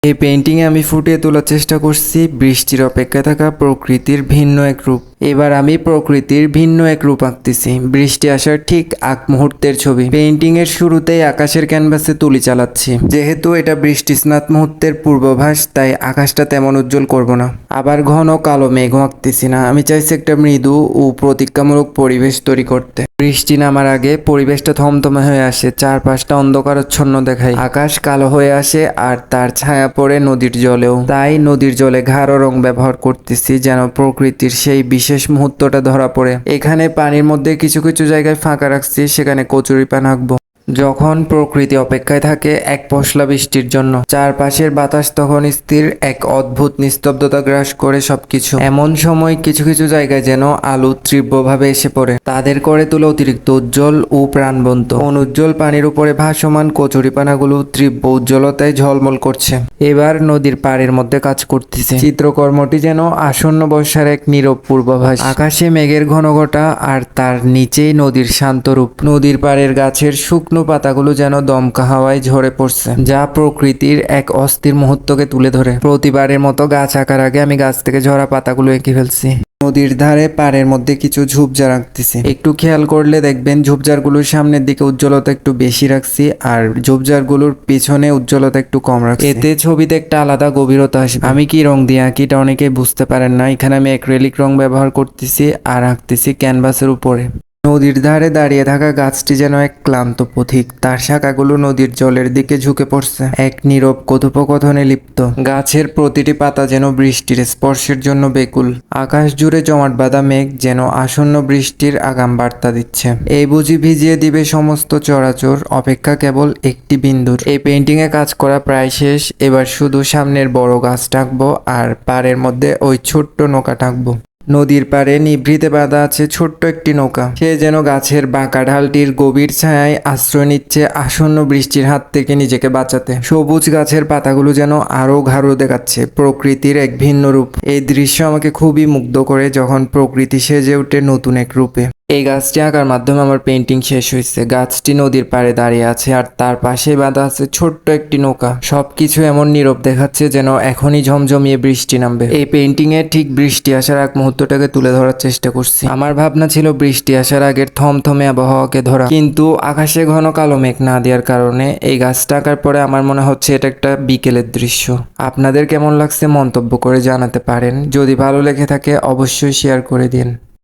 এই পেইন্টিংয়ে আমি ফুটিয়ে তোলার চেষ্টা করছি বৃষ্টির অপেক্ষায় থাকা প্রকৃতির ভিন্ন এক রূপ। এবার আমি প্রকৃতির ভিন্ন এক রূপ আঁকতেছি, বৃষ্টি আসার ঠিক আগ মুহূর্তের ছবি। পেইন্টিং এর শুরুতেই আকাশের ক্যানভাসে তুলি চালাচ্ছি। যেহেতু এটা বৃষ্টি স্নাত মুহূর্তের পূর্বাভাস, তাই আকাশটা তেমন উজ্জ্বল করব না। আবার ঘন কালো মেঘও আঁকতেছি না, আমি চাইছি একটা মৃদু ও প্রতীক্ষামূলক পরিবেশ তৈরি করতে। বৃষ্টি নামার আগে পরিবেশটা থমথমে হয়ে আসে, চারপাশটা অন্ধকারাচ্ছন্ন দেখায়, আকাশ কালো হয়ে আসে আর তার ছায়া পড়ে নদীর জলেও। তাই নদীর জলে গাঢ় রং ব্যবহার করতেছি, যেন প্রকৃতির সেই বিশেষ মুহূর্তটা ধরা পড়ে। এখানে পানির মধ্যে কিছু কিছু জায়গায় ফাঁকা রাখছি, সেখানে কচুরিপানা আঁকবো। যখন প্রকৃতি অপেক্ষায় থাকে এক পশলা বৃষ্টির জন্য, চারপাশের বাতাস তখন স্থির, এক অদ্ভুত নিস্তব্ধতা গ্রাস করে সবকিছু। এমন সময় কিছু কিছু জায়গায় যেন আলো তীব্রভাবে এসে পড়ে, তাদের করে তুলে অতিরিক্ত উজ্জ্বল ও প্রাণবন্ত। অনুজ্জ্বল পানির উপরে ভাসমান কচুরিপানাগুলো তীব্র উজ্জ্বলতায় ঝলমল করছে। এবার নদীর পাড়ের মধ্যে কাজ করতেছে, চিত্রকর্মটি যেন আসন্ন বর্ষার এক নীরব পূর্বাভাস। আকাশে মেঘের ঘনঘটা আর তার নিচেই নদীর শান্ত রূপ। নদীর পাড়ের গাছের শুকনো পাতাগুলো যেন দমকা হাওয়ায় ঝরে পড়ছে, যা প্রকৃতির এক অস্থির মুহূর্তকে তুলে ধরে। প্রতিবারের মতো গাছ আঁকার আগে আমি গাছ থেকে ঝরা পাতাগুলো এঁকে ফেলছি। নদীর ধারে পাড়ের মধ্যে কিছু ঝোপঝাড় রাখতেছি, একটু খেয়াল করলে দেখবেন ঝোপঝাড়গুলোর সামনের দিকে উজ্জ্বলতা একটু বেশি রাখছি আর ঝোপঝাড়গুলোর পিছনে উজ্জ্বলতা একটু কম রাখছি। এতে ছবিতে একটা আলাদা গভীরতা আসবে। আমি কি রং দিয়ে আঁকি এটা অনেকেই বুঝতে পারেন না। এখানে আমি অ্যাক্রিলিক রং ব্যবহার করতেছি আর আঁকতেছি ক্যানভাসের উপরে। নদীর ধারে দাঁড়িয়ে থাকা গাছটি যেন এক ক্লান্ত পথিক, তার শাখাগুলো নদীর জলের দিকে ঝুঁকে পড়ছে, এক নীরব কথোপকথনে লিপ্ত। গাছের প্রতিটি পাতা যেন বৃষ্টির স্পর্শের জন্য বেকুল। আকাশ জুড়ে জমাট বাঁধা মেঘ যেন আসন্ন বৃষ্টির আগাম বার্তা দিচ্ছে। এই বুঝি ভিজিয়ে দিবে সমস্ত চরাচর, অপেক্ষা কেবল একটি বিন্দুর। এই পেইন্টিং এ কাজ করা প্রায় শেষ, এবার শুধু সামনের বড় গাছটা আঁকবো আর পাড়ের মধ্যে ওই ছোট্ট নৌকাটা আঁকবো। নদীর পাড়ে নিভৃতে বাঁধা আছে ছোট্ট একটি নৌকা, সে যেন গাছের বাঁকা ঢালটির গভীর ছায়ায় আশ্রয় নিচ্ছে আসন্ন বৃষ্টির হাত থেকে নিজেকে বাঁচাতে। সবুজ গাছের পাতাগুলো যেন আরো গাঢ় দেখাচ্ছে প্রকৃতির এক ভিন্ন রূপ। এই দৃশ্য আমাকে খুবই মুগ্ধ করে, যখন প্রকৃতি সেজে ওঠে নতুন এক রূপে। এই গাছটি আঁকার মাধ্যমে আমার পেইন্টিং শেষ হয়েছে। গাছটি নদীর পাড়ে দাঁড়িয়ে আছে আর তার পাশে বাঁধা আছে ছোট্ট একটি নৌকা। সবকিছু এমন নীরব দেখাচ্ছে যেন এখনই ঝমঝমিয়ে বৃষ্টি নামবে। এই পেইন্টিং এ ঠিক বৃষ্টি আসার এক মুহূর্তটাকে তুলে ধরার চেষ্টা করছি। আমার ভাবনা ছিল বৃষ্টি আসার আগের থমথমে আবহাওয়াকে ধরা, কিন্তু আকাশে ঘন কালো মেঘ না দেওয়ার কারণে এই গাছটা আঁকার পরে আমার মনে হচ্ছে এটা একটা বিকেলের দৃশ্য। আপনাদের কেমন লাগছে মন্তব্য করে জানাতে পারেন। যদি ভালো লেগে থাকে অবশ্যই শেয়ার করে দিন।